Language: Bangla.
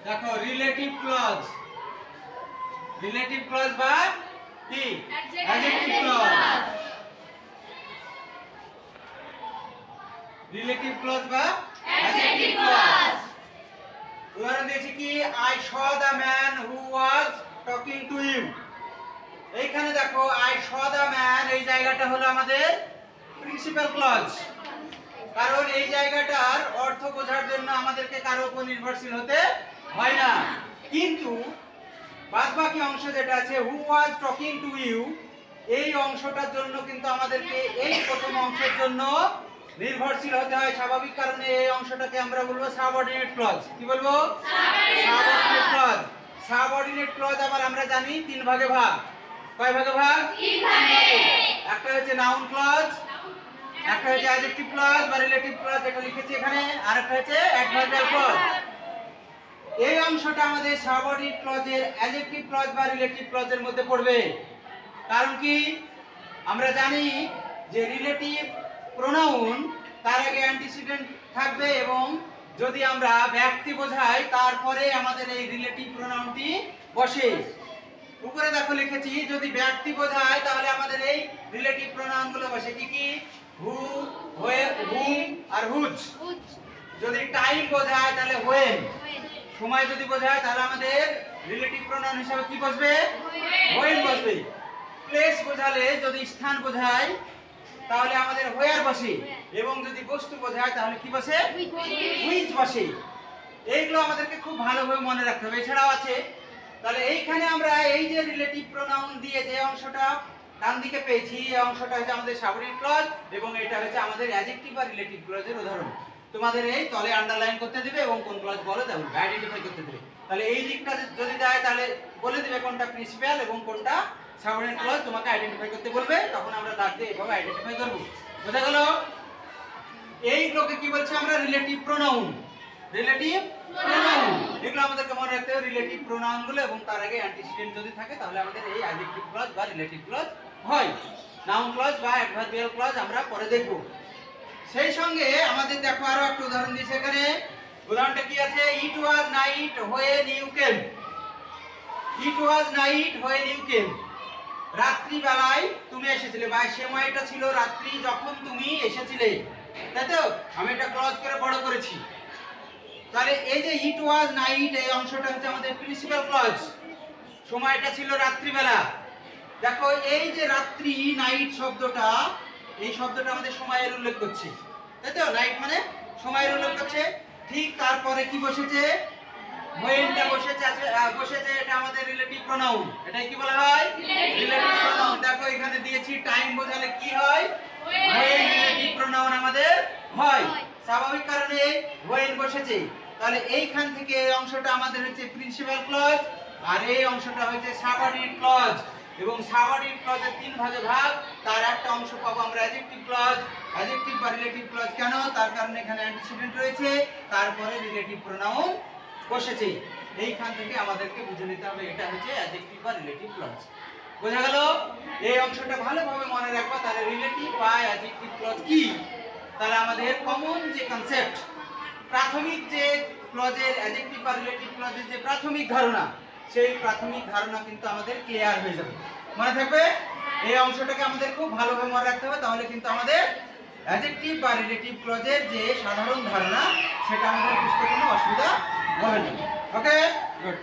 দেখো রিলেটিভ ক্লজ, রিলেটিভ ক্লজ বা কি অ্যাডজেক্টিভ ক্লজ, রিলেটিভ ক্লজ বা অ্যাডজেক্টিভ ক্লজ। উদাহরণ দিয়েছি কি I saw the man who was talking to you. এইখানে দেখো আই স দ্য ম্যান, এই জায়গাটা হলো আমাদের প্রিন্সিপাল ক্লজ, কারণ এই জায়গাটার অর্থ বোঝার জন্য আমাদেরকে কারো উপর নির্ভরশীল হতে হয় না। কিন্তু বাদবাকি অংশ যেটা আছে হু ওয়াজ টকিং টু ইউ, এই অংশটার জন্য কিন্তু আমাদেরকে এই প্রথম অংশের জন্য নির্ভরশীল হতে হয় স্বাভাবিক কারণে। এই অংশটাকে আমরা বলবো সাবঅর্ডিনেট ক্লজ। কি বলবো? Subordinate clause. সাবঅর্ডিনেট ক্লজ আবার আমরা জানি তিন ভাগে ভাগ। কয় ভাগে ভাগ? তিন ভাগে। একটা হচ্ছে নাউন ক্লজ, একটা হচ্ছে অ্যাডজেক্টিভ ক্লজ বা রিলেটিভ ক্লজ যেটা লিখেছি এখানে, আর একটা হচ্ছে অ্যাডভার্বিয়াল ক্লজ। এই অংশটা আমাদের সাবঅর্ডিনেট ক্লজের অ্যাডজেক্টিভ ক্লজ বা রিলেটিভ ক্লজের মধ্যে পড়বে। কারণ কি আমরা জানি যে রিলেটিভ প্রোনাউন তার আগে অ্যান্টিসিডেন্ট থাকবে, এবং যদি আমরা ব্যক্তি বোঝাই তারপরে আমাদের এই রিলেটিভ প্রোনাউনটি বসে। উপরে দেখো লিখেছি যদি ব্যক্তি বোঝায় তাহলে আমাদের এই রিলেটিভ প্রোনাউনগুলো বসে কি কি? হু, হোয়ে, হুম আর হুজ। যদি টাইম বোঝায় তাহলে হোয়েন। সময় যদি বোঝায় তাহলে আমাদের রিলেটিভ প্রোনাউন হিসেবে কি বসবে? হোয়েন বসবে। প্লেস বোঝালে যদি স্থান বোঝায় তাহলে আমাদের হোয়ার বসে, এবং যদি বস্তু বোঝায় তাহলে কি বসে? হুইচ বসে। এইগুলো আমাদেরকে খুব ভালোভাবে মনে রাখতে হবে। এছাড়াও আছে, তাহলে এইখানে আমরা এই যে রিলেটিভ প্রোনাউন দিয়ে যে অংশটা ডান দিকে পেয়েছি, এই অংশটা হচ্ছে আমাদের সাবঅর্ডিনেট ক্লজ, এবং এটা হচ্ছে আমাদের অ্যাডজেক্টিভ বা রিলেটিভ ক্লজের উদাহরণ। তোমাদের এই তলে আন্ডারলাইন করতে দিবে এবং কোন ক্লজ বলে দেবে আইডেন্টিফাই করতে দিবে। তাহলে এই দিকটা যদি দেয় তাহলে বলে দিবে কোনটা প্রিন্সিপাল এবং কোনটা সাবঅর্ডিনেট ক্লজ, তোমাকে আইডেন্টিফাই করতে বলবে, তখন আমরা দাগ দিয়ে এভাবে আইডেন্টিফাই করব। বোঝা গেল? এইগুলোকে কি বলছি আমরা? Relative pronoun. রিলেটিভ প্রোনাউন, এগুলো আমাদেরকে মনে রাখতে হবে রিলেটিভ প্রোনাউন গুলো, এবং তার আগে অ্যান্টিসিডেন্ট যদি থাকে তাহলে আমাদের এই অ্যাডজেক্টিভ ক্লজ বা রিলেটিভ ক্লজ হয়। নাউন ক্লজ বা অ্যাডভার্বিয়াল ক্লজ আমরা পরে দেখব। সেই সঙ্গে আমাদের দেখো আরো একটা উদাহরণ দিয়েছে এখানে। উদাহরণটা কি আছে? It was night when you came. It was night when you came, রাত্রি বেলায় তুমি এসেছিলে, বা সময়টা ছিল রাত্রি যখন তুমি এসেছিলে, তাই তো? আমি এটা ক্লজ করে বড় করেছি। তাহলে এই যে ইট ওয়াজ নাইট, এই অংশটা হচ্ছে আমাদের প্রিন্সিপাল ক্লজ। সময়টা ছিল রাত্রিবেলা। দেখো এই যে রাত্রি, নাইট শব্দটা, এই শব্দটা আমাদের সময়ের উল্লেখ করছে, তাই তো? নাইট মানে সময়ের উল্লেখ করছে। ঠিক তারপরে কি বসেছে? হোয়েনটা বসেছে। বসেছে, এটা আমাদের রিলেটিভ প্রোনাউন। এটাই কি বলা হয়? Relative pronoun. দেখো এখানে দিয়েছি টাইম বোঝালে কি হয়? হোয়েন রিলেটিভ প্রোনাউন আমাদের হয়। স্বাভাবিক কারণে হোয়েন বসেছে। তাহলে এইখান থেকে এই অংশটা আমাদের হচ্ছে প্রিন্সিপাল ক্লজ, আর এই অংশটা হচ্ছে সাবঅর্ডিনেট ক্লজ। এবং সাবঅর্ডিনেট ক্লজের তিন ভাগে ভাগ। তার একটা অংশ পাবো আমরা অ্যাডজেক্টিভ ক্লজ। অ্যাডজেক্টিভ বা রিলেটিভ ক্লজ কেন? তার কারণে এখানে অ্যান্টিসিডেন্ট রয়েছে, তারপরে রিলেটিভ প্রোনাউন বসেছে। এইখান থেকে আমাদেরকে বুঝে নিতে হবে এটা হচ্ছে অ্যাডজেক্টিভ বা রিলেটিভ ক্লজ। বোঝা গেল? এই অংশটা ভালোভাবে মনে রাখবা। তাহলে রিলেটিভ বা অ্যাডজেক্টিভ ক্লজ কি? তাহলে আমাদের কমন যে কনসেপ্ট, প্রাথমিক যে ক্লজের অ্যাডজেক্টিভ বা রিলেটিভ ক্লজের যে প্রাথমিক ধারণা, সেই প্রাথমিক ধারণা কিন্তু আমাদের ক্লিয়ার হয়ে যাবে। মনে থাকবে? এই অংশটাকে আমাদের খুব ভালোভাবে মনে রাখতে হবে, তাহলে কিন্তু আমাদের অ্যাডজেক্টিভ বা রিলেটিভ ক্লজের যে সাধারণ ধারণা সেটা আমাদের বুঝতে কোনো অসুবিধা হবে না। ওকে, গুড।